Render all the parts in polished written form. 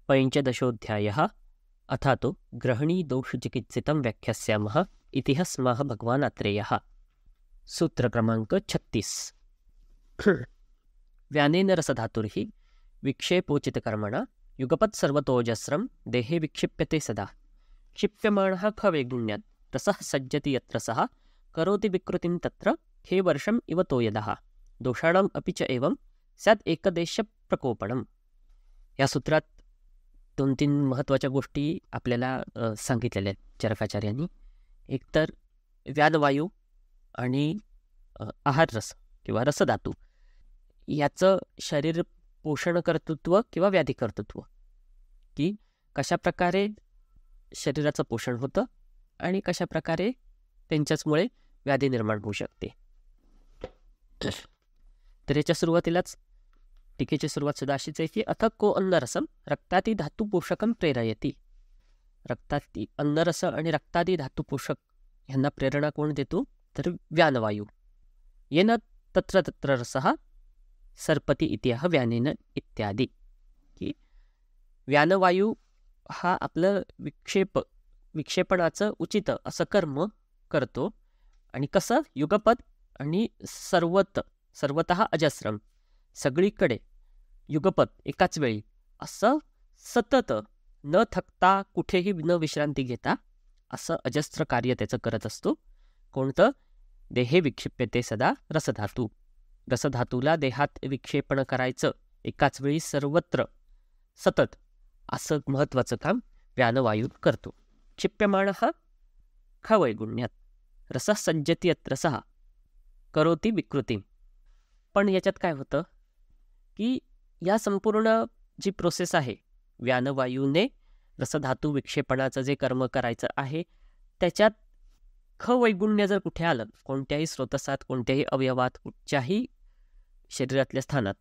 पञ्चदशोऽध्यायः। अथातो ग्रहणीदोषचिकित्सितं व्याख्यास्यामः इति स्मः भगवान् अत्रेयः। सूत्रक्रमाङ्क 36। व्यानेन रसधातुर्हि विक्षेपोचितकर्मणा युगपत्सर्वतोजस्रं देहे विक्षिप्यते सदा। क्षिप्यमाणः खवेगुण्यात् रसः सज्जति यत्र सः करोति विकृतिं तत्र हे वर्षम् इव तो यदः। दोषाणाम् अपि च एवं स्यात् एकदेशप्रकोपणम्। या सूत्रात 2-3 महत्त्वाच्या गोष्टी आपल्याला सांगितलेल्या आहेत चरकाचार्यांनी. एकतर व्यानवायू आणि आहाररस किंवा रसधातू याचं शरीर पोषण कर्तृत्व किंवा व्याधी कर्तृत्व, की कशाप्रकारे शरीराचं पोषण होतं आणि कशाप्रकारे त्यांच्याचमुळे व्याधी निर्माण होऊ शकते. तर याच्या सुरुवातीलाच टीकेची सुरुवात सुद्धा अशीच आहे की अथ को अन्नरसम रक्तादी धातू पोषकम प्रेरयती. रक्ताती अन्नरस आणि रक्तादी धातू पोषक यांना प्रेरणा कोण देतो तर व्यानवायू. येन तत्र तत्र रसः सर्पती इतिह व्यानेन इत्यादी. की व्यानवायू हा आपलं विक्षेपणाचं उचित असं कर्म करतो. आणि कसं युगपत आणि सर्वतः अजस्रम सगळीकडे युगपत एकाच वेळी असं सतत न थकता कुठेही न विश्रांती घेता असं अजस्र कार्य त्याचं करत असतो. कोणतं? देहे विक्षिप्यते सदा रसधातू. रसधातूला देहात विक्षेपण करायचं एकाच वेळी सर्वत्र सतत असं महत्त्वाचं काम व्यानवायू करतो. क्षिप्यमाणः खवैगुण्यात रसः सज्जति यत्र सः करोति विकृतिं. पण याच्यात काय होतं की या संपूर्ण जी प्रोसेस आहे व्यानवायूने रसधातू विक्षेपणाचं जे कर्म करायचं आहे त्याच्यात खवैगुण्य जर कुठे आलं, कोणत्याही स्रोतसात, कोणत्याही अवयवात, कुठच्याही शरीरातल्या स्थानात,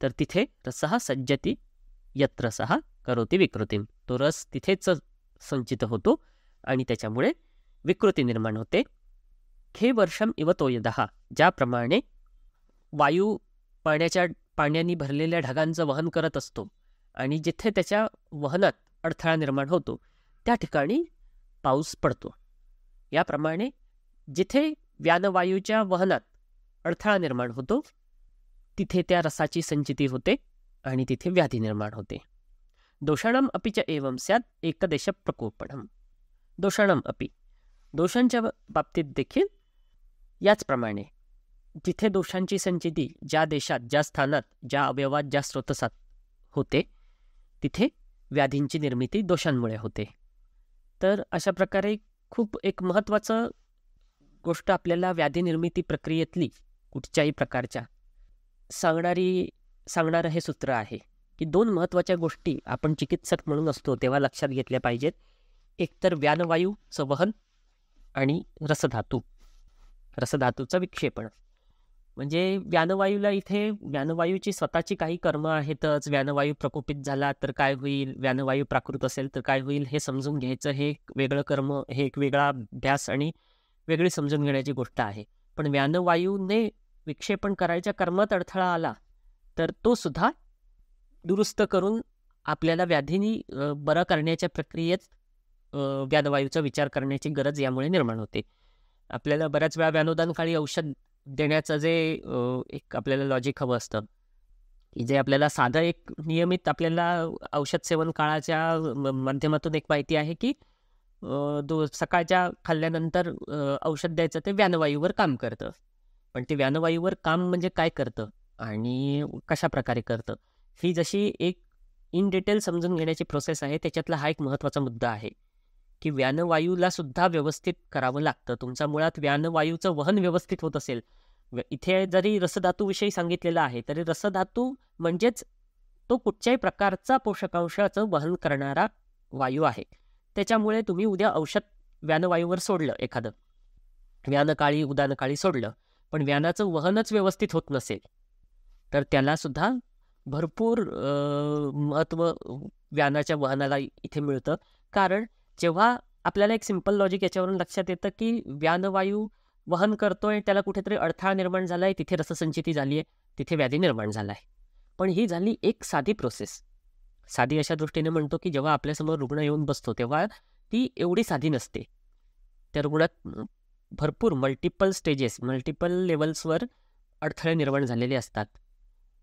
तर तिथे रसः सज्जति यत्र सः करोति विकृतिं. तो रस तिथेच संचित होतो आणि त्याच्यामुळे विकृती निर्माण होते. खे वर्षम इव तो यदः. ज्याप्रमाणे वायू पाण्याने भरलेल्या ढगांचं वहन करत असतो आणि जिथे त्याच्या वहनात अडथळा निर्माण होतो त्या ठिकाणी पाऊस पडतो, याप्रमाणे जिथे व्यानवायूच्या वहनात अडथळा निर्माण होतो तिथे त्या रसाची संचिती होते आणि तिथे व्याधी निर्माण होते. दोषाणाम अपि च एवं स्यात् एकदेश प्रकोपणम. दोषाणाम अपि, दोषांच्या बाबतीत देखील याचप्रमाणे जिथे दोषांची संचिती ज्या देशात, ज्या स्थानात, ज्या अवयवात, ज्या स्रोतसात होते तिथे व्याधींची निर्मिती दोषांमुळे होते. तर अशा प्रकारे खूप एक महत्त्वाचं गोष्ट आपल्याला व्याधी निर्मिती प्रक्रियेतली कुठच्याही प्रकारच्या सांगणारं हे सूत्र आहे की 2 महत्त्वाच्या गोष्टी आपण चिकित्सक म्हणून असतो तेव्हा लक्षात घेतल्या पाहिजेत. एकतर व्यानवायूचं वहन आणि रसधातूचं विक्षेपण. म्हणजे व्यानवायूला इथे व्यानवायूची स्वतःची काही कर्म आहेतच. व्यानवायू प्रकोपित झाला तर काय होईल, व्यानवायू प्राकृत असेल तर काय होईल हे समजून घ्यायचं, हे एक वेगळं कर्म, हे एक वेगळा अभ्यास आणि वेगळी समजून घेण्याची गोष्ट आहे. पण व्यानवायूने विक्षेपण करायच्या कर्मात अडथळा आला तर तो सुद्धा दुरुस्त करून आपल्याला व्याधीनी बरं करण्याच्या प्रक्रियेत व्यानवायूचा विचार करण्याची गरज यामुळे निर्माण होते. आपल्याला बऱ्याच वेळा व्यानोदानकाळी औषध देण्याचं जे एक आपल्याला लॉजिक हवं असतं, की जे आपल्याला साधं एक नियमित आपल्याला औषध सेवन काळाच्या माध्यमातून एक माहिती आहे की सकाळच्या खाल्ल्यानंतर औषध द्यायचं ते व्यानवायूवर काम करतं. पण ते व्यानवायूवर काम म्हणजे काय करतं आणि कशा प्रकारे करतं ही जशी एक इन डिटेल समजून घेण्याची प्रोसेस आहे त्याच्यातला हा एक महत्त्वाचा मुद्दा आहे की व्यानवायूला सुद्धा व्यवस्थित करावं लागतं. तुमचा मुळात व्यानवायूचं वहन व्यवस्थित होत असेल. इथे जरी रसधातूविषयी सांगितलेलं आहे तरी रसधातू म्हणजेच तो कुठच्याही प्रकारचा पोषकांशाचं वहन करणारा वायू आहे. त्याच्यामुळे तुम्ही उद्या औषध व्यानवायूवर सोडलं, एखादं व्यानकाळी उदानकाळी सोडलं, पण व्यानाचं वहनच व्यवस्थित होत नसेल तर त्याला सुद्धा भरपूर महत्त्व व्यानाच्या वहनाला इथे मिळतं. कारण जेव्हा आपल्याला एक सिंपल लॉजिक याच्यावरून लक्षात येतं की व्यानवायू वहन करतोय, त्याला कुठेतरी अडथळा निर्माण झाला आहे, तिथे रससंचिती झाली आहे, तिथे व्याधी निर्माण झाला आहे. पण ही झाली एक साधी प्रोसेस. साधी अशा दृष्टीने म्हणतो की जेव्हा आपल्यासमोर रुग्ण येऊन बसतो तेव्हा ती एवढी साधी नसते. त्या रुग्णात भरपूर मल्टिपल स्टेजेस, मल्टिपल लेवल्सवर अडथळे निर्माण झालेले असतात.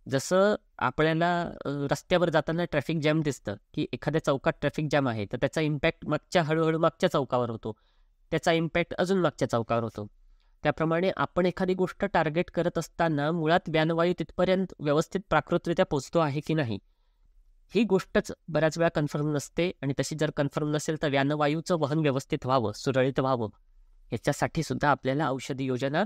जसं आपल्याला रस्त्यावर जाताना ट्रॅफिक जॅम दिसतं की एखाद्या चौकात ट्रॅफिक जॅम आहे, तर त्याचा इम्पॅक्ट हळूहळू मागच्या चौकावर होतो, त्याचा इम्पॅक्ट अजून मागच्या चौकावर होतो. त्याप्रमाणे आपण एखादी गोष्ट टार्गेट करत असताना मुळात व्यानवायू तिथपर्यंत व्यवस्थित प्राकृतरित्या पोचतो आहे की नाही, ही गोष्टच बऱ्याच वेळा कन्फर्म नसते. आणि तशी जर कन्फर्म नसेल तर व्यानवायूचं वहन व्यवस्थित व्हावं, सुरळीत व्हावं, याच्यासाठी सुद्धा आपल्याला औषधी योजना,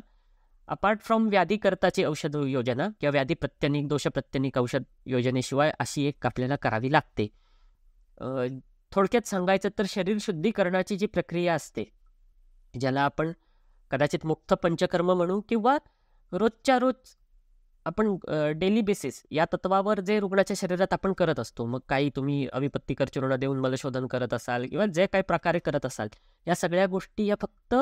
अपार्ट फ्रॉम व्याधीकरताची औषध योजना किंवा व्याधी प्रत्यनिक, दोष प्रत्यनिक औषध योजनेशिवाय अशी एक आपल्याला करावी लागते. थोडक्यात सांगायचं तर शरीर शुद्धीकरणाची जी प्रक्रिया असते, ज्याला आपण कदाचित मुक्त पंचकर्म म्हणू, किंवा रोजच्या रोज आपण डेली बेसिस या तत्वावर जे रुग्णाच्या शरीरात आपण करत असतो, मग काही तुम्ही अविपत्तिकर चूर्ण देऊन मलशोधन करत असाल किंवा जे काही प्रकारे करत असाल, या सगळ्या गोष्टी या फक्त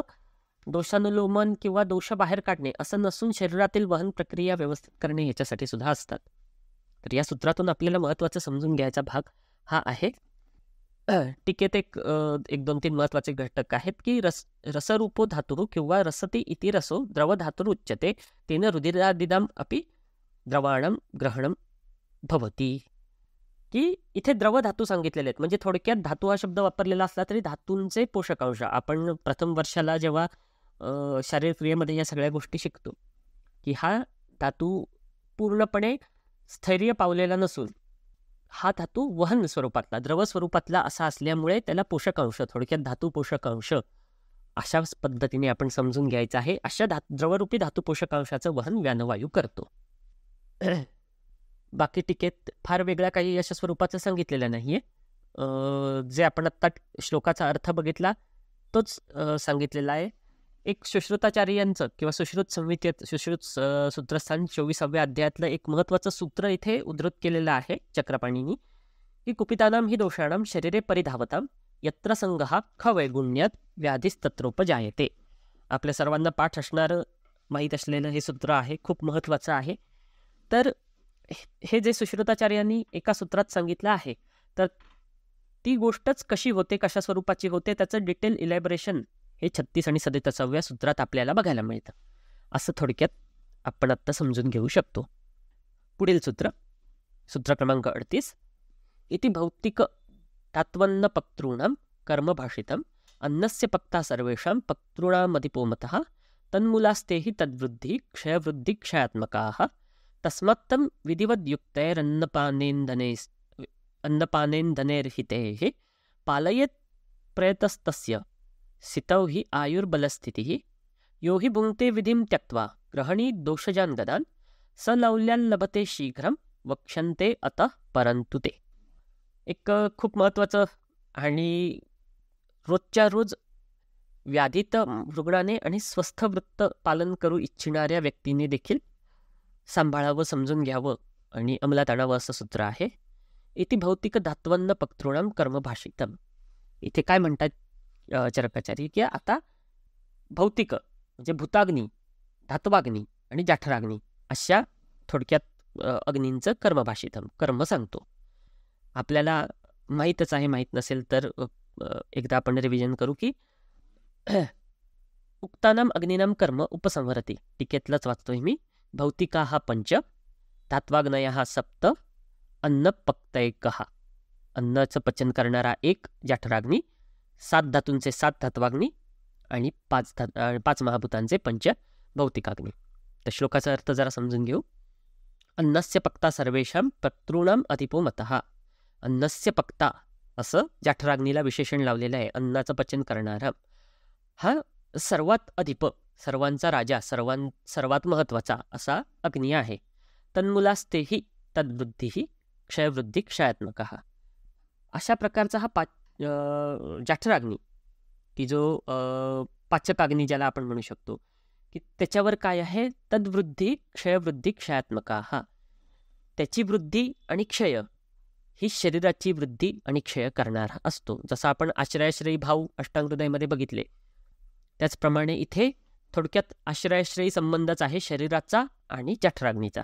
दोषानुलोमन किंवा दोष बाहेर काढणे असं नसून शरीरातील वहन प्रक्रिया व्यवस्थित करणे ह्याच्यासाठी सुद्धा असतात. तर या सूत्रातून आपल्याला महत्त्वाचं समजून घ्यायचा भाग हा आहे. टीकेत एक 2-3 महत्त्वाचे घटक आहेत की रसरूपो धातुः किंवा रसति इति रसो द्रवधातुरुच्यते तेन रुधिरादिदाम अपि द्रवाणं ग्रहणं भवती. की इथे द्रवधातू सांगितलेले आहेत. म्हणजे थोडक्यात धातू हा शब्द वापरलेला असला तरी धातूंचे पोषकांश, आपण प्रथम वर्षाला जेव्हा शारीरिक क्रियेमध्ये या सगळ्या गोष्टी शिकतो की हा धातू पूर्णपणे स्थैर्य पावलेला नसून हा धातू वहन स्वरूपातला, द्रव स्वरूपातला असा असल्यामुळे त्याला पोषकांश, थोडक्यात धातू पोषकांश अशा पद्धतीने आपण समजून घ्यायचं आहे. अशा द्रवरूपी धातू पोषकांशाचं वहन व्यानवायू करतो. बाकी टीकेत फार वेगळ्या काही अशा स्वरूपाचं सांगितलेलं नाही आहे. जे आपण आत्ता श्लोकाचा अर्थ बघितला तोच सांगितलेला आहे. एक सुश्रुताचार्यांचं किंवा सुश्रुत संहितेत सुश्रुत सूत्रस्थान 24व्या अध्यायातलं एक महत्त्वाचं सूत्र इथे उद्धृत केलेलं आहे चक्रपाणींनी, की कुपितानां हि दोषाणां शरीरे परिधावतां यत्र संगः खवैगुण्यात व्याधिस्तत्रोपजायते. आपल्या सर्वांना पाठ असणारं, माहीत असलेलं हे सूत्र आहे, खूप महत्त्वाचं आहे. तर हे जे सुश्रुताचार्यांनी एका सूत्रात सांगितलं आहे, तर ती गोष्टच कशी होते, कशा स्वरूपाची होते, त्याचं डिटेल इलॅबरेशन हे 36 आणि 37व्या सूत्रात आपल्याला बघायला मिळतं. असं थोडक्यात आपण आत्ता समजून घेऊ शकतो. पुढील सूत्र क्रमांक 38. इति भौतिक धात्वन्न पक्तॄणां कर्मभाषितम् अन्नस्य पक्ता सर्वेषां पक्तॄणामधिपोमतः तन्मूलास्तेहि तद्वृद्धि क्षयवृद्धि क्षयात्मकाः तस्मात्तं विधिवद्युक्तैरन्नपानेन्दनैर्हितेः पालयेत् प्रयतस्तस्य सितौ हि आयुर्बलस्थितिः यो हि भुङ्क्ते विधिं त्यक्त्वा ग्रहणी दोषजान् गदान् स लौल्यान् लभते शीघ्रं वक्ष्यन्ते अतः परन्तु ते. एक खूप महत्त्वाचं आणि रोजच्या रोज व्याधित रुग्णाने आणि स्वस्थ वृत्त पालन करू इच्छिणाऱ्या व्यक्तीने देखील सांभाळावं, समजून घ्यावं आणि अंमलात आणावं असं सूत्र आहे. इति भौतिक धात्वन्न पक्तॄणां कर्मभाषितम्. इथे काय म्हणतात चरकाचार्य, की आता भौतिक म्हणजे भूताग्नी, धात्वाग्नी आणि जाठराग्नी अशा थोडक्यात अग्नींचं कर्मभाषितम, कर्म सांगतो. आपल्याला माहीतच आहे, माहीत नसेल तर एकदा आपण रिव्हिजन करू की उक्तानां अग्नीनां कर्म उपसंहरती. टीकेतलंच वाचतोय मी. भौतिकाः 5, धात्वाग्नयः 7, अन्नपक्तैकः, अन्नाचं पचन करणारा 1 जाठराग्नी, 7 धातूंचे 7 धात्वाग्नी आणि 5 महाभूतांचे 5 भौतिकाग्नी. तर श्लोकाचा अर्थ जरा समजून घेऊ. अन्नस्य पक्ता सर्वेषां पक्तॄणां अधिपोमतः. अन्नस्य पक्ता असं जाठराग्नीला विशेषण लावलेलं आहे. अन्नाचं पचन करणारा हा सर्वात अधिप, सर्वांचा राजा, सर्वात महत्त्वाचा असा अग्नी आहे. तन्मूलास्तेहि तद्वृद्धिः क्षयवृद्धी क्षयात्मकः. अशा प्रकारचा हा जाठराग्नी, की जो पाचकाग्नी ज्याला आपण म्हणू शकतो, की त्याच्यावर काय आहे, तद्वृद्धी क्षयवृद्धी क्षयात्मकः. त्याची वृद्धी आणि क्षय ही शरीराची वृद्धी आणि क्षय करणारा असतो. जसं आपण आश्रयाश्रयी भाव अष्टांगहृदयमध्ये बघितले, त्याचप्रमाणे इथे थोडक्यात आश्रयाश्रयी संबंधच आहे शरीराचा आणि जठराग्नीचा.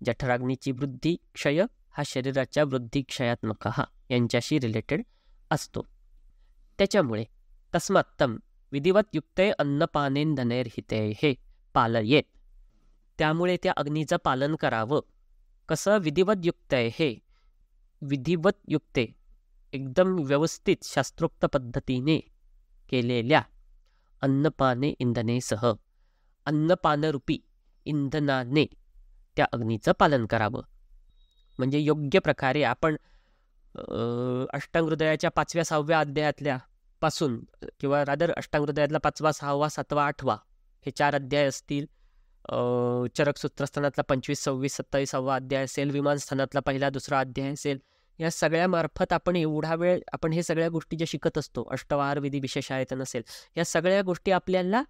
जठराग्नीची वृद्धी क्षय हा शरीराच्या वृद्धी क्षयात्मक यांच्याशी रिलेटेड असतो. त्याच्यामुळे तस्मात् तं विधिवत युक्ते अन्नपानेंधनैर्हितैः पालयेत. त्यामुळे त्या अग्नीचं पालन करावं. कसं? विधिवत युक्तैः, विधिवत युक्ते, एकदम व्यवस्थित शास्त्रोक्त पद्धतीने केलेल्या अन्नपाने इंधनेसह, अन्नपानरूपी इंधनाने त्या अग्नीचं पालन करावं. म्हणजे योग्य प्रकारे आपण अष्टांगहृदयाच्या 5व्या 6व्या अध्यायातल्या पासून, किंवा रादर अष्टांगहृदयातला 5वा 6वा 7वा 8वा हे 4 अध्याय असतील. चरक सूत्रस्थानातला 25 26 27वा अध्याय असेल. विमान स्थानातला 1ला 2रा अध्याय असेल. या सगळ्यामार्फत आपण एवढा वेळ आपण हे सगळ्या गोष्टी ज्या शिकत असतो, अष्टवार विधी विशेषायतन असेल, या सगळ्या गोष्टी आपल्याला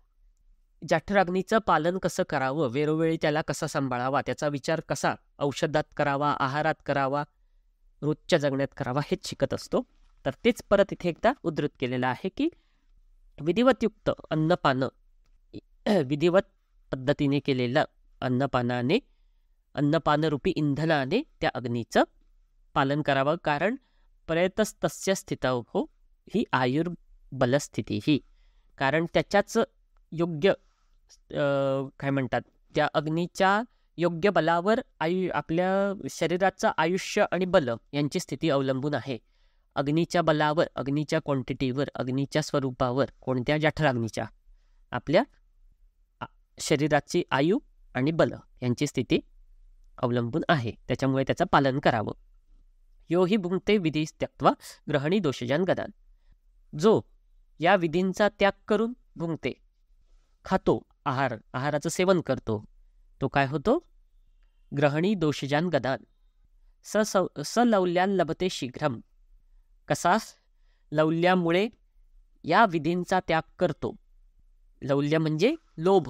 जाठराग्नीचं पालन कसं करावं, वेळोवेळी त्याला कसा सांभाळावा, त्याचा विचार कसा औषधात करावा, आहारात करावा, रोजच्या जगण्यात करावा, हेच शिकत असतो. तर तेच परत इथे एकदा उद्धृत केलेलं आहे की विधिवतयुक्त अन्नपान, विधिवत पद्धतीने केलेलं अन्नपानाने, अन्नपानरूपी इंधनाने त्या अग्नीचं पालन करावं. कारण प्रयतस्तस्य स्थितौ हो ही आयुर्बलस्थिती ही, कारण त्याच्याच योग्य काय म्हणतात, त्या अग्नीच्या योग्य बलावर आपल्या शरीराचं आयुष्य आणि बल यांची स्थिती अवलंबून आहे. अग्नीच्या बलावर, अग्नीच्या क्वांटिटीवर, अग्नीच्या स्वरूपावर, कोणत्या जाठराग्नीच्या, आपल्या शरीराची आयु आणि बल यांची स्थिती अवलंबून आहे. त्याच्यामुळे त्याचं पालन करावं. यो हि भुंक्ते विधी त्यक्त्वा ग्रहणी दोषजान गदान. जो या विधींचा त्याग करून भुंक्ते, खातो, आहाराचं सेवन करतो, तो काय होतो? ग्रहणी दोषजान गदान सलौल्यान लभते शीघ्रम. कसा? लौल्यामुळे या विधींचा त्याग करतो. लौल्य म्हणजे लोभ,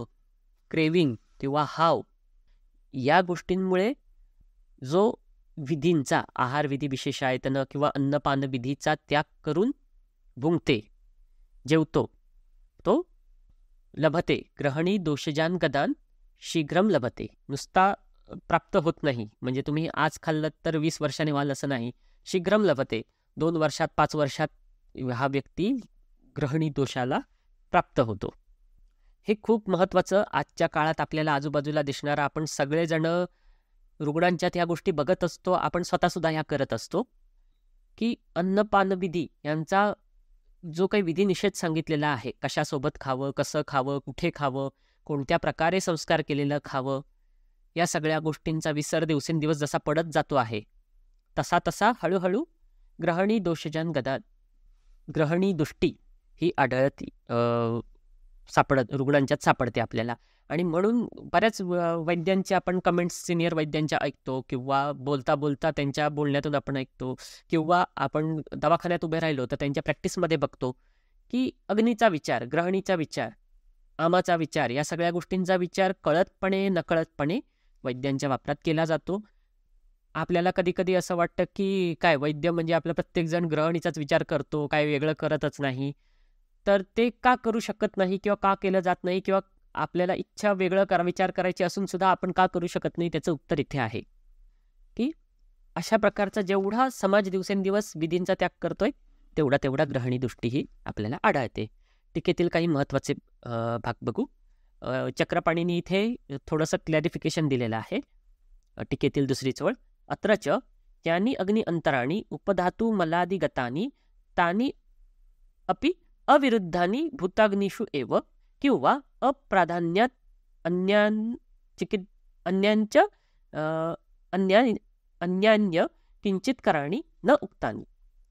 क्रेविंग किंवा हाव. या गोष्टींमुळे जो विधींचा, आहार विधी विशेषायतन किंवा अन्नपान विधीचा त्याग करून भुंकते, जेवतो, तो लभते. ग्रहणी दोषजान गदान शीघ्रम लभते. नुसता प्राप्त होत नाही, म्हणजे तुम्ही आज खाल्लं तर 20 वर्षांनी व्हाल असं नाही. शीघ्रम लभते. 2 वर्षात 5 वर्षात हा व्यक्ती ग्रहणी दोषाला प्राप्त होतो. हे खूप महत्त्वाचं आजच्या काळात आपल्याला आजूबाजूला दिसणारा, आपण सगळेजण रुग्णांच्यात ह्या गोष्टी बघत असतो, आपण स्वतःसुद्धा ह्या करत असतो, की अन्नपान विधी यांचा जो काही विधी निषेध सांगितलेला आहे, कशासोबत खावं, कसं खावं, कुठे खावं, कोणत्या प्रकारे संस्कार केलेलं खावं, या सगळ्या गोष्टींचा विसर दिवसेंदिवस जसा पडत जातो आहे, तसा तसा हळूहळू ग्रहणी दोषजान गदान, ग्रहणी दृष्टी ही आढळती, रुग्णांच्यात सापडते आपल्याला. आणि म्हणून बऱ्याच वैद्यांचे आपण कमेंट्स सिनियर वैद्यांच्या ऐकतो, किंवा बोलता बोलता त्यांच्या बोलण्यातून आपण ऐकतो, किंवा आपण दवाखान्यात उभे राहिलो तर त्यांच्या प्रॅक्टिसमध्ये बघतो की अग्नीचा विचार, ग्रहणीचा विचार, आमाचा विचार, या सगळ्या गोष्टींचा विचार कळतपणे नकळतपणे वैद्यांच्या वापरात केला जातो. आपल्याला कधी कधी असं वाटतं की काय वैद्य म्हणजे आपला प्रत्येकजण ग्रहणीचाच विचार करतो, काय वेगळं करतच नाही. तर ते का करू शकत नाही, किंवा का केलं जात नाही, किंवा आपल्याला इच्छा वेगळं विचार करायची असून सुद्धा आपण का करू शकत नाही, त्याचं उत्तर इथे आहे की अशा प्रकारचा जेवढा समाज दिवसेंदिवस विधींचा त्याग करतोय, तेवढा ग्रहणी दृष्टीही आपल्याला आढळते. टीकेतील काही महत्त्वाचे भाग बघू. चक्रपाणींनी इथे थोडंसं क्लॅरिफिकेशन दिलेलं आहे. टीकेतील दुसरी चवळ. अत्रच यानी अग्नि अंतराणी उपधातू मलादी गतानी तानी अपि अविरुद्धानी भूताग्निषु एव किंवा अप्राधान्यात अन्यान्य किंचित कराणी न उक्तानी.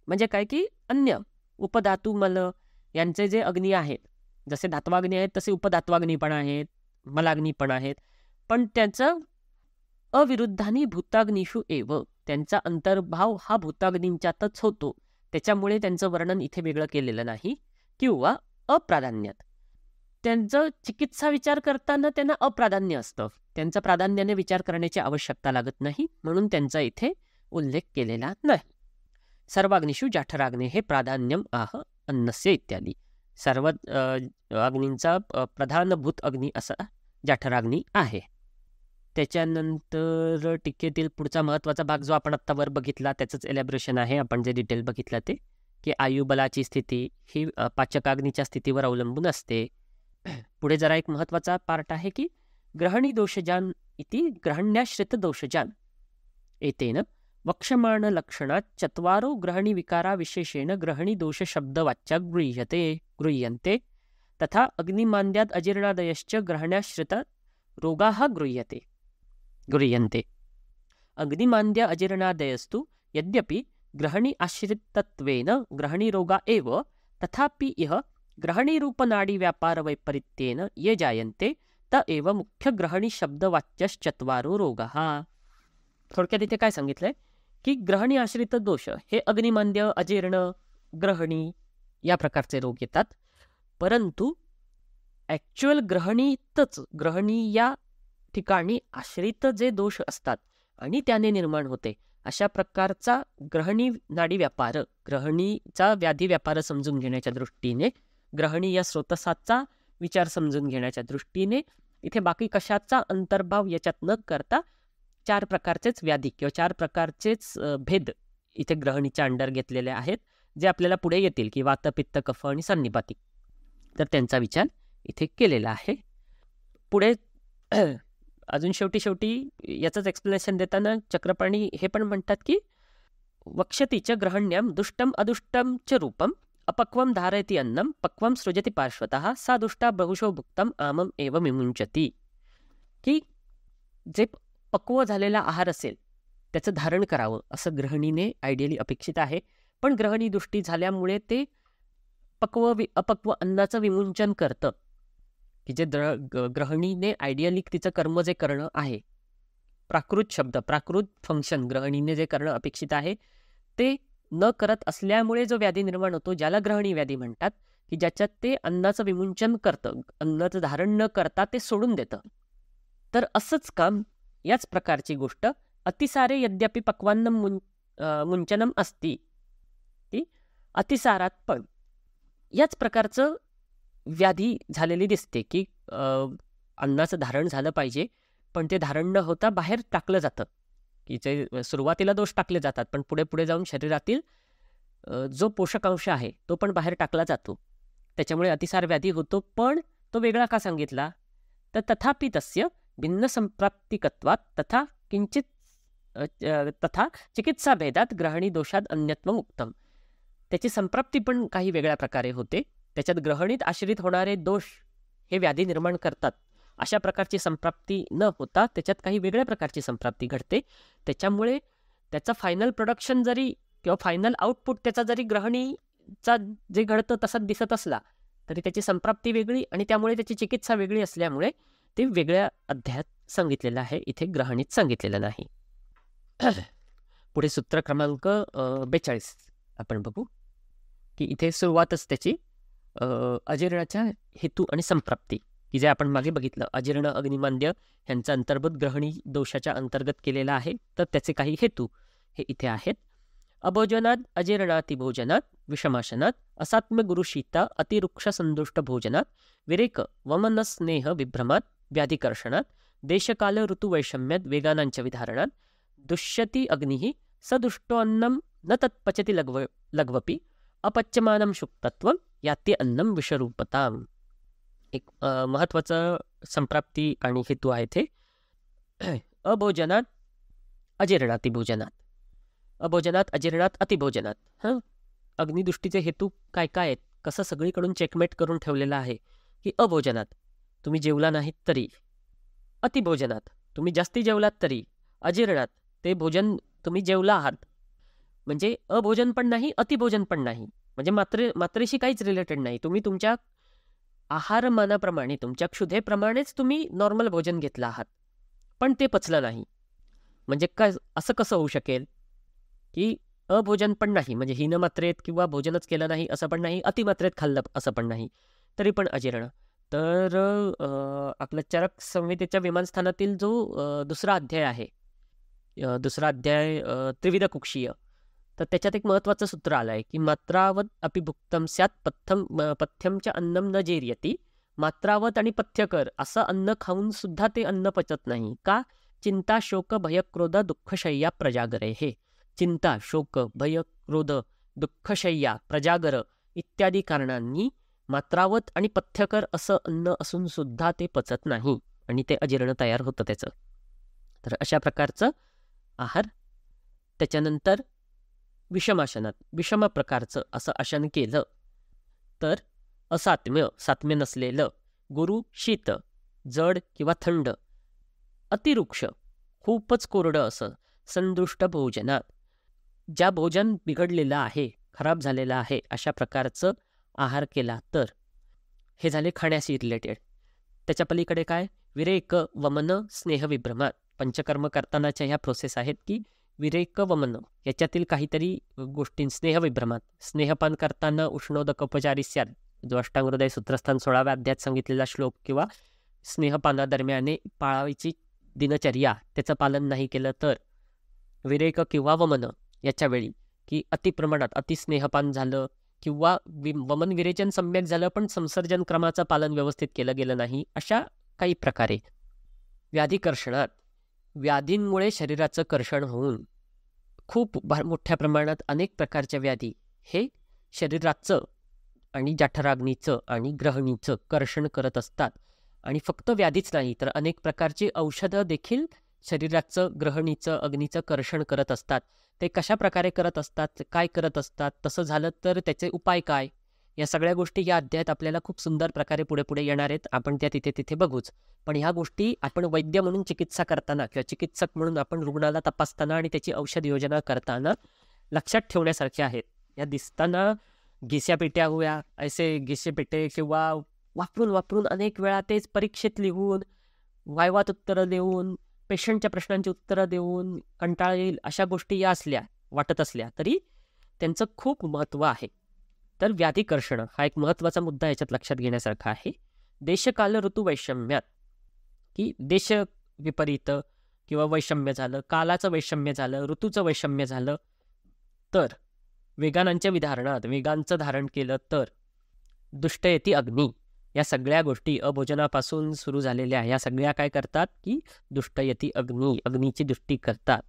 म्हणजे काय की अन्य उपधातू मल यांचे जे अग्नी आहेत, जसे धात्वाग्नी आहेत तसे उपधात्वाग्नी पण आहेत, मलाग्नी पण आहेत, पण त्याचं अविरुद्धानी भूताग्निषु एव, त्यांचा अंतर्भाव हा भूताग्नींच्यातच होतो, त्याच्यामुळे त्यांचं वर्णन इथे वेगळं केलेलं नाही. किंवा अप्राधान्यात, त्यांचं चिकित्सा विचार करताना त्यांना अप्राधान्य असतं, त्यांचा प्राधान्याने विचार करण्याची आवश्यकता लागत नाही, म्हणून त्यांचा इथे उल्लेख केलेला नाही. सर्वाग्निषु जाठराग्ने हे प्राधान्यम आह अन्नस्य इत्यादी. सर्व अग्नींचा प्रधानभूत अग्नी असा जाठराग्नी आहे. त्याच्यानंतर टीकेतील पुढचा महत्त्वाचा भाग जो आपण आत्ता वर बघितला त्याचंच एलॅबरेशन आहे. आपण जे डिटेल बघितलं ते की आयुबलाची स्थिती ही पाचकाग्नीच्या स्थितीवर अवलंबून असते. पुढे जरा एक महत्त्वाचा पार्ट आहे की ग्रहणी दोषजान इति ग्रहण्याश्रित दोषजान एतेन वक्ष्यमाण लक्षणात चत्वारो ग्रहणी विकारा विशेषेण ग्रहणी दोष शब्दवाच्या गृह्यन्ते तथा अग्निमान्द्याद अजीर्णादयश्च ग्रहण्याश्रित रोगाः गृह्यन्ते. अग्निमान्द्य अजीर्णादयस्तु यद्यपि ग्रहणी आश्रितत्वेन ग्रहणी रोगा एव तथापि इह ग्रहणीरूपनाडी व्यापार वैपरीत्येन ये जायन्ते त एव मुख्य ग्रहणी शब्दवाच्यश्चत्वारो रोगाः. थोडक्यात इथे काय सांगितलंय की ग्रहणी आश्रित दोष हे अग्निमांद्य अजीर्ण ग्रहणी या प्रकारचे रोग येतात. परंतु ॲक्च्युअल ग्रहणी या ठिकाणी आश्रित जे दोष असतात आणि त्याने निर्माण होते अशा प्रकारचा ग्रहणी नाडी व्यापार ग्रहणीचा व्याधी व्यापार समजून घेण्याच्या दृष्टीने ग्रहणी या स्रोतसाचा विचार समजून घेण्याच्या दृष्टीने इथे बाकी कशाचा अंतर्भाव याच्यात न करता 4 प्रकारचेच व्याधी किंवा 4 प्रकारचेच भेद इथे ग्रहणीच्या अंडर घेतलेले आहेत जे आपल्याला पुढे येतील की वात पित्त कफ आणि सन्निपाती. तर त्यांचा विचार इथे केलेला आहे. पुढे अजून शेवटी याचंच एक्सप्लेनेशन देताना चक्रपाणी हे पण म्हणतात की वक्षतीच ग्रहण्याम दुष्टम अदुष्टम च रूपम अपक्वम धारयति अन्नम पक्वम सृजति पार्श्वतः सा दुष्टा बहुशो भुक्तम आमम एव विमुंचती. की जे पक्व झालेला आहार असेल त्याचं धारण करावं असं ग्रहणीने आयडियली अपेक्षित आहे. पण ग्रहणी दृष्टी झाल्यामुळे ते अपक्व अन्नाचं विमुंचन करतं की जे ग्रहणीने आयडियली तिचं कर्म जे करणं आहे प्राकृत फंक्शन ग्रहणीने जे करणं अपेक्षित आहे ते न करत असल्यामुळे जो व्याधी निर्माण होतो ज्याला ग्रहणी व्याधी म्हणतात की ज्याच्यात ते अन्नाचं विमुंचन करतं अन्नाचं धारण न करता ते सोडून देतं. तर असंच काम याच प्रकारची गोष्ट अतिसारे यद्यपि पक्वान्नम मुंचनम असती की अतिसारात पण याच प्रकारचं व्याधी झालेली दिसते की अन्नाचं धारण झालं पाहिजे पण ते धारण न होता बाहेर टाकलं जातं की जे सुरुवातीला दोष टाकले जातात पण पुढे जाऊन शरीरातील जो पोषकांश आहे तो पण बाहेर टाकला जातो. त्याच्यामुळे अतिसार व्याधी होतो. पण तो वेगळा का सांगितला तर तथापि तस्य भिन्न संप्राप्तिकत्वात तथा चिकित्सा भेदात ग्रहणी दोषात अन्यत्व उत्तम. त्याची संप्राप्ती पण काही वेगळ्या प्रकारे होते. त्याच्यात ग्रहणीत आश्रित होणारे दोष हे व्याधी निर्माण करतात अशा प्रकारची संप्राप्ती न होता त्याच्यात काही वेगळ्या प्रकारची संप्राप्ती घडते. त्याच्यामुळे त्याचं फायनल प्रोडक्शन जरी किंवा फायनल आउटपुट त्याचा जरी ग्रहणीचा जे घडतं तसाच दिसत असला तरी त्याची संप्राप्ती वेगळी आणि त्यामुळे त्याची चिकित्सा वेगळी असल्यामुळे ते वेगळ्या अध्यायात सांगितलेलं आहे इथे ग्रहणीत सांगितलेलं नाही. पुढे सूत्र क्रमांक 42 आपण बघू की इथे सुरुवातच त्याची अजीर्णाच्या हेतू आणि संप्राप्ती की जे आपण मागे बघितलं अजीर्ण अग्निमांद्य ह्यांचा अंतर्भूत ग्रहणी दोषाच्या अंतर्गत केलेला आहे. तर त्याचे काही हेतू हे इथे आहेत. अभोजनात अजीर्णातिभोजनात विषमाशनात असात्म गुरुशीता अतिरुक्ष संदुष्ट भोजनात विरेक वमनस्नेह विभ्रमात व्याधिकर्षणात देशकाल ऋतुवैषम्यात वेगानांच्या विधारणात दुष्यती अग्निः सदुष्टोन्नम न तत्पचति लघ्वपि अपच्यमानं शुक्तत्वं याते अन्नम विषरूपताम. एक महत्त्वाचं संप्राप्ती आणि हेतू आहे ते. अभोजनात अजीर्णातिभोजनात अभोजनात अजीर्णात अतिभोजनात अग्निदृष्टीचे हेतू काय काय आहेत कसं सगळीकडून चेकमेट करून ठेवलेलं आहे की अभोजनात तुम्ही जेवला नाहीत तरी, अतिभोजनात तुम्ही जास्ती जेवलात तरी, अजीर्णात ते भोजन तुम्ही जेवला आहात म्हणजे अभोजन पण नाही अतिभोजन पण नाही म्हणजे मात्रेशी काहीच रिलेटेड नाही. तुम्ही तुमच्या आहारमानाप्रमाणे तुमच्या क्षुधेप्रमाणेच तुम्ही नॉर्मल भोजन घेतलं आहात पण ते पचलं नाही. म्हणजे काय असं कसं होऊ शकेल की अभोजन पण नाही म्हणजे हीनमात्रेत किंवा भोजनच केलं नाही असं पण नाही, अतिमात्रेत खाल्लं असं पण नाही तरी पण अजीर्ण. तर आपल्या चरक संहितेच्या विमानस्थानातील जो दुसरा अध्याय आहे दुसरा अध्याय त्रिविध कुक्षीय तर त्याच्यात एक महत्त्वाचं सूत्र आलं आहे की मात्रावत अपिभुक्तम स्यात् पथ्यमच्या अन्नम न जेर्यती. मात्रावत आणि पथ्यकर असं अन्न खाऊन सुद्धा ते अन्न पचत नाही. का चिंता शोक भय क्रोध दुःखशय्या प्रजागरे. हे चिंता शोक भय क्रोध दुःखशय्या प्रजागर इत्यादी कारणांनी मात्रावत आणि पथ्यकर असं अन्न असून सुद्धा ते पचत नाही आणि ते अजीर्ण तयार होतं त्याचं. तर अशा प्रकारचं आहार. त्याच्यानंतर विषमाशनात विषम प्रकारचं असं आशन केलं तर असात्म्य सात्म्य नसलेलं, गुरु शीत जड किंवा थंड, अतिरुक्ष खूपच कोरडं असं संदुष्ट भोजनात, ज्या भोजन बिघडलेलं आहे खराब झालेलं आहे अशा प्रकारचं आहार केला तर. हे झाले खाण्याशी रिलेटेड. त्याच्या पलीकडे काय, विरेक वमन स्नेहविभ्रमात. पंचकर्म करतानाच्या ह्या प्रोसेस आहेत की विरेक वमन याच्यातील काहीतरी गोष्टी स्नेहविभ्रमात. स्नेहपान करताना उष्णोदकोपचारी स्यात, जो अष्टांगहृदय सूत्रस्थान 16व्या अध्यायात सांगितलेला श्लोक, किंवा स्नेहपानादरम्याने पाळायची दिनचर्या त्याचं पालन नाही केलं तर. विरेक किंवा वमन याच्या वेळी की अतिप्रमाणात अतिस्नेहपान झालं किंवा वमन विरेचन सम्यक झालं पण संसर्जन क्रमाचं पालन व्यवस्थित केलं गेलं नाही, अशा काही प्रकारे. व्याधिकर्षणात व्याधींमुळे शरीराचं कर्षण होऊन खूप मोठ्या प्रमाणात अनेक प्रकारच्या व्याधी हे शरीराचं आणि जठराग्नीचं आणि ग्रहणीचं कर्षण करत असतात. आणि फक्त व्याधीच नाही तर अनेक प्रकारची औषधं देखील शरीराचं ग्रहणीचं अग्नीचं कर्षण करत असतात. ते कशा प्रकारे करत असतात, काय करत असतात, तसं झालं तर त्याचे उपाय काय, या सगळ्या गोष्टी या अध्यायात आपल्याला खूप सुंदर प्रकारे पुढे पुढे येणार आहेत. आपण त्या तिथे तिथे बघूच. पण ह्या गोष्टी आपण वैद्य म्हणून चिकित्सा करताना किंवा चिकित्सक म्हणून आपण रुग्णाला तपासताना आणि त्याची औषध योजना करताना लक्षात ठेवण्यासारख्या आहेत. या दिसताना घिस्या पिट्या हुया ऐसे घिसे पिटे किंवा वापरून वापरून अनेक वेळा तेच परीक्षेत लिहून वायवात उत्तरं देऊन पेशंटच्या प्रश्नांची उत्तरं देऊन कंटाळा येईल अशा गोष्टी या असल्या वाटत असल्या तरी त्यांचं खूप महत्त्व आहे. तर व्याधिकर्षण हा एक महत्त्वाचा मुद्दा याच्यात लक्षात घेण्यासारखा आहे. देशकाल ऋतू वैषम्यात की देश विपरीत किंवा वैषम्य झालं, कालाचं वैषम्य झालं, ऋतूचं वैषम्य झालं तर, वेगानांच्या विधारणात वेगांचं धारण केलं तर, दुष्टयती अग्नी या सगळ्या गोष्टी अभोजनापासून सुरू झालेल्या ह्या सगळ्या काय करतात की दुष्टयती अग्नी अग्नीची दृष्टी करतात.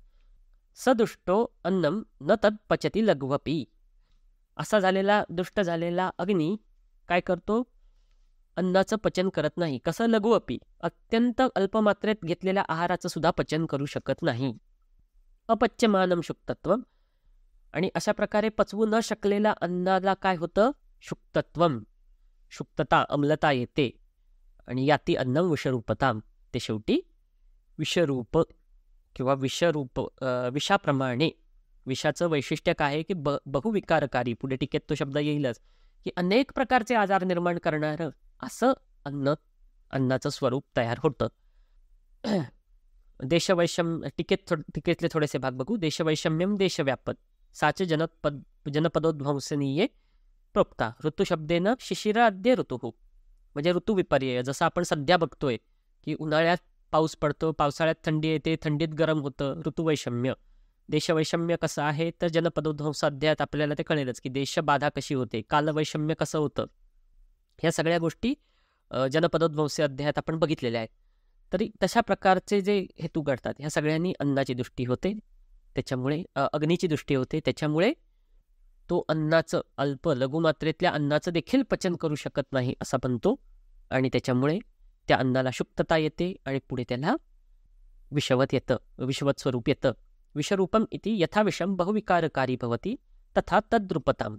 सदुष्टो अन्नम न तत् पचती लघ्वपी. असा झालेला दुष्ट झालेला अग्नी काय करतो, अन्नाचं पचन करत नाही. कसं, लघुअपी अत्यंत अल्पमात्रेत घेतलेल्या आहाराचं सुद्धा पचन करू शकत नाही. अपच्यमानम शुक्तत्व. आणि अशा प्रकारे पचवू न शकलेल्या अन्नाला काय होतं, शुक्तत्वम शुक्तता अम्लता येते आणि याती अन्नम विषरूपताम. ते शेवटी विषरूप किंवा विषाप्रमाणे. विषाचं वैशिष्ट्य काय आहे की बहुविकारकारी, पुढे टीकेत तो शब्द येईलच, की अनेक प्रकारचे आजार निर्माण करणारं असं अन्नाचं स्वरूप तयार होतं. टीकेतले थोडेसे भाग बघू. देशवैषम्यम देशव्यापत साच जनपदोद्ध्वंसनीये प्रोक्ता ऋतुशब्देनं शिशिराद्य ऋतू. म्हणजे ऋतुविपर्यय. जसं आपण सध्या बघतोय की उन्हाळ्यात पाऊस पडतो, पावसाळ्यात थंडी येते, थंडीत गरम होतं, ऋतुवैषम्य. देशवैषम्य कसं आहे तर जनपदोद्ध्वंस अध्यायात आपल्याला ते कळेलच की देशबाधा कशी होते, कालवैषम्य कसं होतं, ह्या सगळ्या गोष्टी जनपदोद्ध्वंस अध्यायात आपण बघितलेल्या आहेत. तरी तशा प्रकारचे जे हेतू घडतात ह्या सगळ्यांनी अन्नाची दृष्टी होते, त्याच्यामुळे अग्नीची दृष्टी होते, त्याच्यामुळे तो अन्नाचं अल्प लघुमात्रेतल्या अन्नाचं देखील पचन करू शकत नाही असा बनतो आणि त्याच्यामुळे त्या अन्नाला शुक्तता येते आणि पुढे त्याला विषवत येतं, विषवत स्वरूप येतं. विषरूपम इति यथा विषम बहुविकारकारी भवती तथा तद्रूपताम.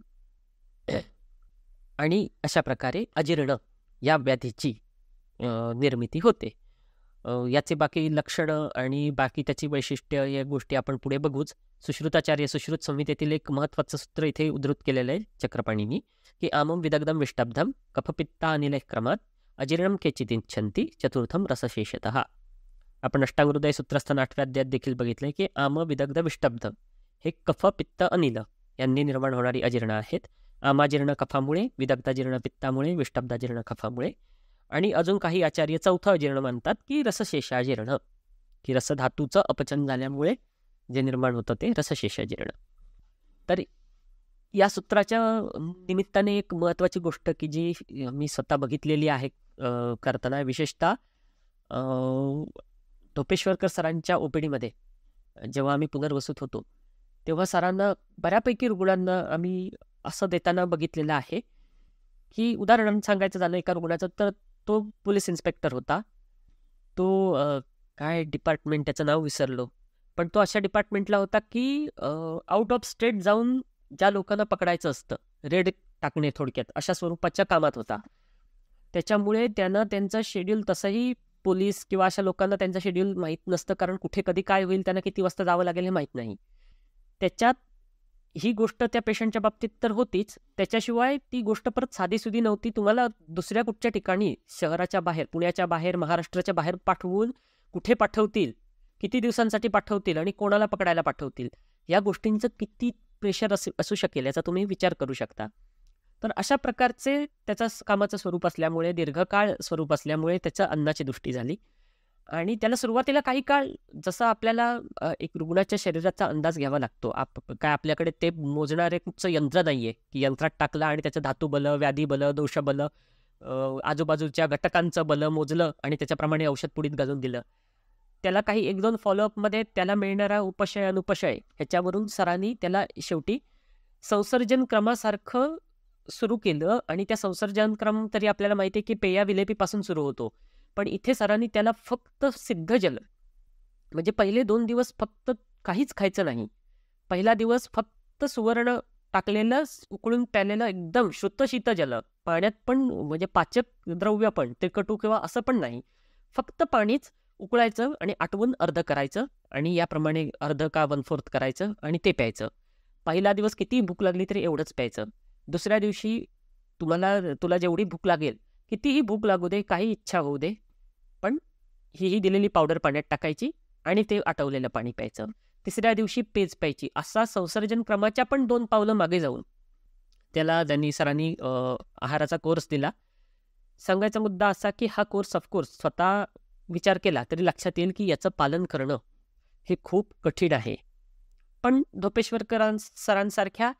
आणि अशा प्रकारे अजीर्ण या व्याधीची निर्मिती होते. याचे बाकी लक्षणं आणि बाकी त्याची वैशिष्ट्य या गोष्टी आपण पुढे बघूच. सुश्रुताचार्य सुश्रुत संहितेतील एक महत्त्वाचं सूत्र इथे उद्धृत केलेलं आहे चक्रपाणींनी की आमम विदग्धम विष्टब्धम कफपित्ता अनिलः क्रमात अजीर्णम केचिदिच्छन्ति चतुर्थम रसशेषतः. आपण अष्टांगहृदय सूत्रस्थान 8व्या अध्यायात देखील बघितले की आम विदग्ध विष्टब्ध हे कफ पित्त अनिल यांनी निर्माण होणारी अजीर्ण आहेत. आमाजीर्ण कफामुळे, विदग्धाजीर्ण पित्तामुळे, विष्टब्धाजीर्ण कफामुळे. आणि अजून काही आचार्य चौथं अजीर्ण मानतात की रसशेषाजीर्ण, की रसधातूचं अपचन झाल्यामुळे जे निर्माण होतं ते रसशेषाजीर्ण. तर या सूत्राच्या निमित्ताने एक महत्त्वाची गोष्ट की जी मी स्वतः बघितलेली आहे करताना, विशेषतः धोपेश्वरकर सरांच्या ओपीडीमध्ये जेव्हा आम्ही पुनर्वसूत होतो तेव्हा सरांना बऱ्यापैकी रुग्णांना आम्ही असं देताना बघितलेलं आहे की उदाहरण सांगायचं झालं एका रुग्णाचं तर तो पोलीस इन्स्पेक्टर होता. तो काय डिपार्टमेंट त्याचं नाव विसरलो, पण तो अशा डिपार्टमेंटला होता की आउट ऑफ स्टेट जाऊन ज्या लोकांना पकडायचं असतं, रेड टाकणे थोडक्यात अशा स्वरूपाच्या कामात होता. त्याच्यामुळे त्यानं त्यांचं शेड्यूल तसंही पोलीस किंवा अशा लोकांना त्यांचं शेड्यूल माहीत नसतं, कारण कुठे कधी काय होईल, त्यांना किती वाजता जावं लागेल हे माहीत नाही. त्याच्यात ही गोष्ट त्या पेशंटच्या बाबतीत तर होतीच, त्याच्याशिवाय ती गोष्ट परत साधीसुधी नव्हती. तुम्हाला दुसऱ्या कुठच्या ठिकाणी शहराच्या बाहेर, पुण्याच्या बाहेर, महाराष्ट्राच्या बाहेर पाठवून कुठे पाठवतील, किती दिवसांसाठी पाठवतील आणि कोणाला पकडायला पाठवतील, या गोष्टींचं किती प्रेशर असू शकेल याचा तुम्ही विचार करू शकता. तर अशा प्रकारचे त्याचा कामाचं स्वरूप असल्यामुळे, दीर्घकाळ स्वरूप असल्यामुळे त्याच्या अन्नाची दृष्टी झाली. आणि त्याला सुरुवातीला काही काळ जसं आपल्याला एक रुग्णाच्या शरीराचा अंदाज घ्यावा लागतो, काय आपल्याकडे ते मोजणारे कुठचं यंत्र नाही आहे की यंत्रात टाकलं आणि त्याचं धातू बलं, व्याधी बलं, दोष बलं, आजूबाजूच्या घटकांचं बलं मोजलं आणि त्याच्याप्रमाणे औषध पुढीत घालून दिलं. त्याला काही 1-2 फॉलोअपमध्ये त्याला मिळणारा उपशय अनुपशय ह्याच्यावरून सरांनी त्याला शेवटी संसर्जन क्रमासारखं सुरू केलं. आणि त्या संसर्जन क्रम तरी आपल्याला माहिती आहे की पेया विलेपीपासून सुरू होतो, पण इथे सरांनी त्याला फक्त सिद्ध जल, म्हणजे पहिले 2 दिवस फक्त काहीच खायचं नाही. पहिला दिवस फक्त सुवर्ण टाकलेलं उकळून प्यालेलं एकदम शुद्ध जल, पाण्यात पण म्हणजे पाचक द्रव्य पण तिखटू किंवा असं पण नाही, फक्त पाणीच उकळायचं आणि आटवून अर्ध करायचं आणि याप्रमाणे अर्ध का 1/4 करायचं आणि ते प्यायचं. पहिला दिवस किती भूक लागली तरी एवढंच प्यायचं. दुसऱ्या दिवशी तुला जेवढी भूक लागेल, कितीही भूक लागू दे, काही इच्छा होऊ दे, पण ही दिलेली पावडर पाण्यात टाकायची आणि ते आटवलेलं पाणी प्यायचं. तिसऱ्या दिवशी पेज प्यायची. असा संसर्जन क्रमाच्या पण 2 पावलं मागे जाऊन त्याला सरांनी आहाराचा कोर्स दिला. सांगायचा मुद्दा असा की हा कोर्स ऑफकोर्स स्वतः विचार केला तरी लक्षात येईल की याचं पालन करणं हे खूप कठीण आहे. पण धोपेश्वरकर सरांसारख्या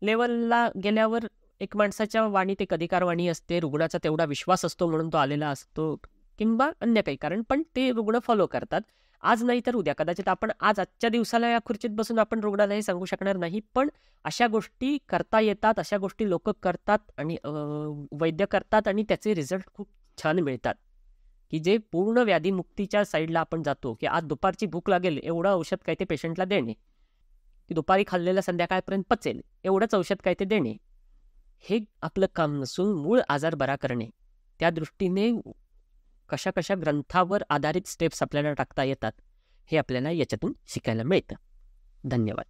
लेवलला गेल्यावर एक माणसाच्या वाणीत एक अधिकारवाणी असते, रुग्णाचा तेवढा विश्वास असतो म्हणून तो आलेला असतो किंवा अन्य काही कारण, पण ते रुग्ण फॉलो करतात. आज नाही तर उद्या, कदाचित आपण आजच्या दिवसाला या खुर्चीत बसून आपण रुग्णाला हे सांगू शकणार नाही, पण अशा गोष्टी करता येतात, अशा गोष्टी लोक करतात आणि वैद्य करतात आणि त्याचे रिझल्ट खूप छान मिळतात. की जे पूर्ण व्याधीमुक्तीच्या साईडला आपण जातो की आज दुपारची भूक लागेल एवढं औषध काय ते पेशंटला देणे, की दुपारी खाल्लेलं संध्याकाळपर्यंत पचेल एवढंच औषध काय ते देणे, हे आपलं काम नसून मूळ आजार बरा करणे. त्या दृष्टीने कशा कशा ग्रंथावर आधारित स्टेप्स आपल्याला टाकता येतात हे आपल्याला याच्यातून शिकायला मिळतं. धन्यवाद.